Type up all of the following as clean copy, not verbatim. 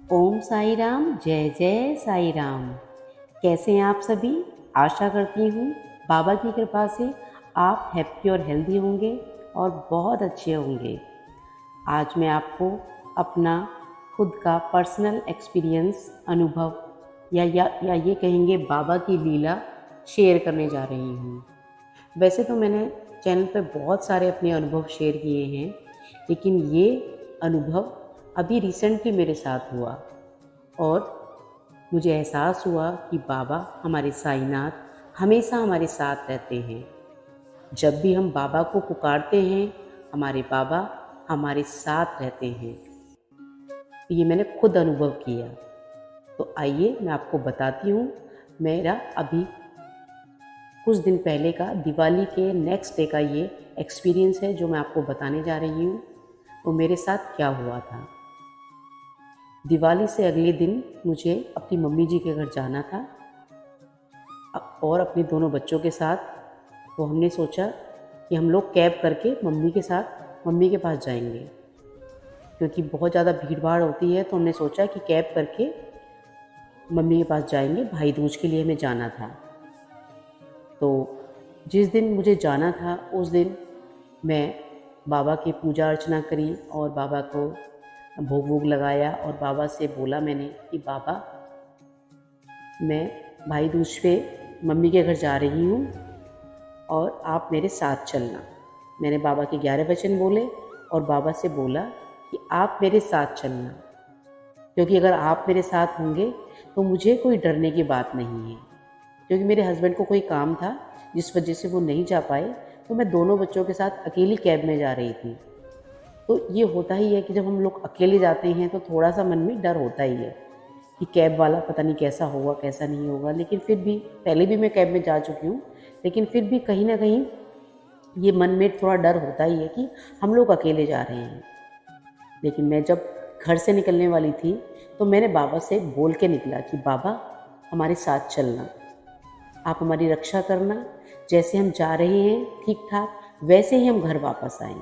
ओम साई राम, जय जय साई राम। कैसे हैं आप सभी? आशा करती हूँ बाबा की कृपा से आप हैप्पी और हेल्दी होंगे और बहुत अच्छे होंगे। आज मैं आपको अपना खुद का पर्सनल एक्सपीरियंस अनुभव या ये कहेंगे बाबा की लीला शेयर करने जा रही हूँ। वैसे तो मैंने चैनल पे बहुत सारे अपने अनुभव शेयर किए हैं, लेकिन ये अनुभव अभी रिसेंटली मेरे साथ हुआ और मुझे एहसास हुआ कि बाबा हमारे साईनाथ हमेशा हमारे साथ रहते हैं। जब भी हम बाबा को पुकारते हैं, हमारे बाबा हमारे साथ रहते हैं। ये मैंने खुद अनुभव किया। तो आइए मैं आपको बताती हूँ मेरा अभी कुछ दिन पहले का दिवाली के नेक्स्ट डे का ये एक्सपीरियंस है जो मैं आपको बताने जा रही हूँ। तो मेरे साथ क्या हुआ था। दिवाली से अगले दिन मुझे अपनी मम्मी जी के घर जाना था और अपने दोनों बच्चों के साथ। तो हमने सोचा कि हम लोग कैब करके मम्मी के साथ मम्मी के पास जाएंगे, क्योंकि बहुत ज़्यादा भीड़ भाड़ होती है। तो हमने सोचा कि कैब करके मम्मी के पास जाएंगे, भाई दूज के लिए हमें जाना था। तो जिस दिन मुझे जाना था उस दिन मैं बाबा की पूजा अर्चना करी और बाबा को भोग वोग लगाया और बाबा से बोला मैंने कि बाबा, मैं भाई दूज पे मम्मी के घर जा रही हूँ और आप मेरे साथ चलना। मैंने बाबा के 11 वचन बोले और बाबा से बोला कि आप मेरे साथ चलना, क्योंकि अगर आप मेरे साथ होंगे तो मुझे कोई डरने की बात नहीं है। क्योंकि मेरे हस्बैंड को कोई काम था जिस वजह से वो नहीं जा पाए, तो मैं दोनों बच्चों के साथ अकेली कैब में जा रही थी। तो ये होता ही है कि जब हम लोग अकेले जाते हैं तो थोड़ा सा मन में डर होता ही है कि कैब वाला पता नहीं कैसा होगा कैसा नहीं होगा। लेकिन फिर भी पहले भी मैं कैब में जा चुकी हूँ, लेकिन फिर भी कहीं ना कहीं ये मन में थोड़ा डर होता ही है कि हम लोग अकेले जा रहे हैं। लेकिन मैं जब घर से निकलने वाली थी तो मैंने बाबा से बोल के निकला कि बाबा, हमारे साथ चलना, आप हमारी रक्षा करना। जैसे हम जा रहे हैं ठीक ठाक वैसे ही हम घर वापस आएँ।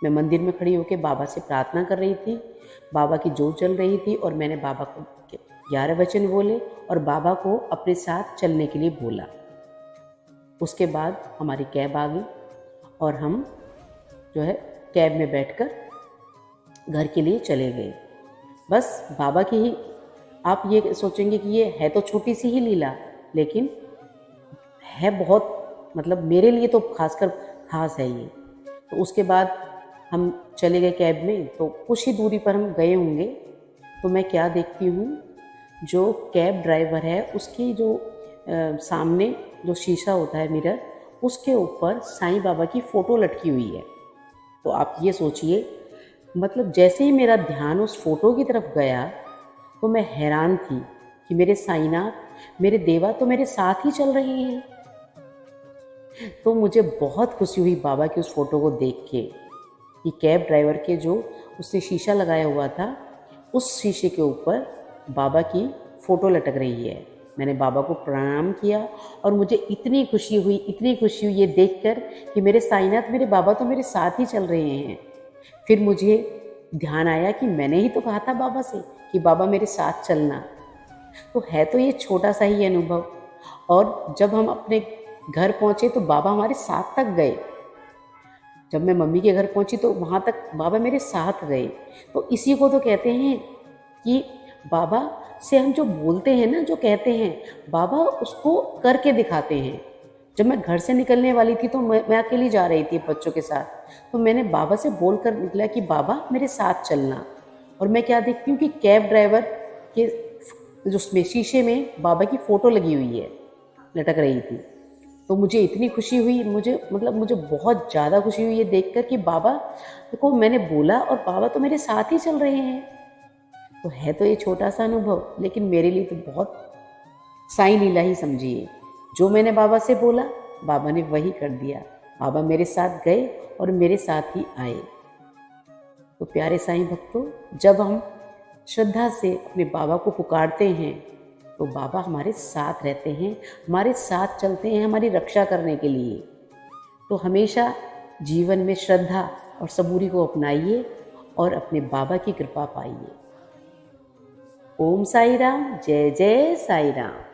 मैं मंदिर में खड़ी होकर बाबा से प्रार्थना कर रही थी। बाबा की जोत जल रही थी और मैंने बाबा को 11 वचन बोले और बाबा को अपने साथ चलने के लिए बोला। उसके बाद हमारी कैब आ गई और हम जो है कैब में बैठकर घर के लिए चले गए। बस बाबा की ही, आप ये सोचेंगे कि ये है तो छोटी सी ही लीला, लेकिन है बहुत, मतलब मेरे लिए तो खासकर खास है ये। तो उसके बाद हम चले गए कैब में। तो कुछ ही दूरी पर हम गए होंगे तो मैं क्या देखती हूँ, जो कैब ड्राइवर है उसकी जो सामने जो शीशा होता है मिरर, उसके ऊपर साईं बाबा की फ़ोटो लटकी हुई है। तो आप ये सोचिए, मतलब जैसे ही मेरा ध्यान उस फोटो की तरफ गया तो मैं हैरान थी कि मेरे साईनाथ, मेरे देवा तो मेरे साथ ही चल रहे हैं। तो मुझे बहुत खुशी हुई बाबा की उस फोटो को देख के कि कैब ड्राइवर के जो उसने शीशा लगाया हुआ था, उस शीशे के ऊपर बाबा की फ़ोटो लटक रही है। मैंने बाबा को प्रणाम किया और मुझे इतनी खुशी हुई, इतनी खुशी हुई ये देखकर कि मेरे साईनाथ, मेरे बाबा तो मेरे साथ ही चल रहे हैं। फिर मुझे ध्यान आया कि मैंने ही तो कहा था बाबा से कि बाबा मेरे साथ चलना। तो है तो ये छोटा सा ही अनुभव। और जब हम अपने घर पहुँचे तो बाबा हमारे साथ तक गए। जब मैं मम्मी के घर पहुंची तो वहाँ तक बाबा मेरे साथ गए। तो इसी को तो कहते हैं कि बाबा से हम जो बोलते हैं ना, जो कहते हैं, बाबा उसको करके दिखाते हैं। जब मैं घर से निकलने वाली थी तो मैं अकेली जा रही थी बच्चों के साथ, तो मैंने बाबा से बोल कर निकला कि बाबा मेरे साथ चलना। और मैं क्या देखती हूँ कि कैब ड्राइवर के जो शीशे में बाबा की फ़ोटो लगी हुई है, लटक रही थी। तो मुझे इतनी खुशी हुई, मुझे बहुत ज़्यादा खुशी हुई ये देखकर कि बाबा को मैंने बोला और बाबा तो मेरे साथ ही चल रहे हैं। तो है तो ये छोटा सा अनुभव, लेकिन मेरे लिए तो बहुत साईं लीला ही समझिए। जो मैंने बाबा से बोला बाबा ने वही कर दिया। बाबा मेरे साथ गए और मेरे साथ ही आए। तो प्यारे साईं भक्तों, जब हम श्रद्धा से अपने बाबा को पुकारते हैं तो बाबा हमारे साथ रहते हैं, हमारे साथ चलते हैं हमारी रक्षा करने के लिए। तो हमेशा जीवन में श्रद्धा और सबूरी को अपनाइए और अपने बाबा की कृपा पाइए। ओम साई राम, जय जय साई राम।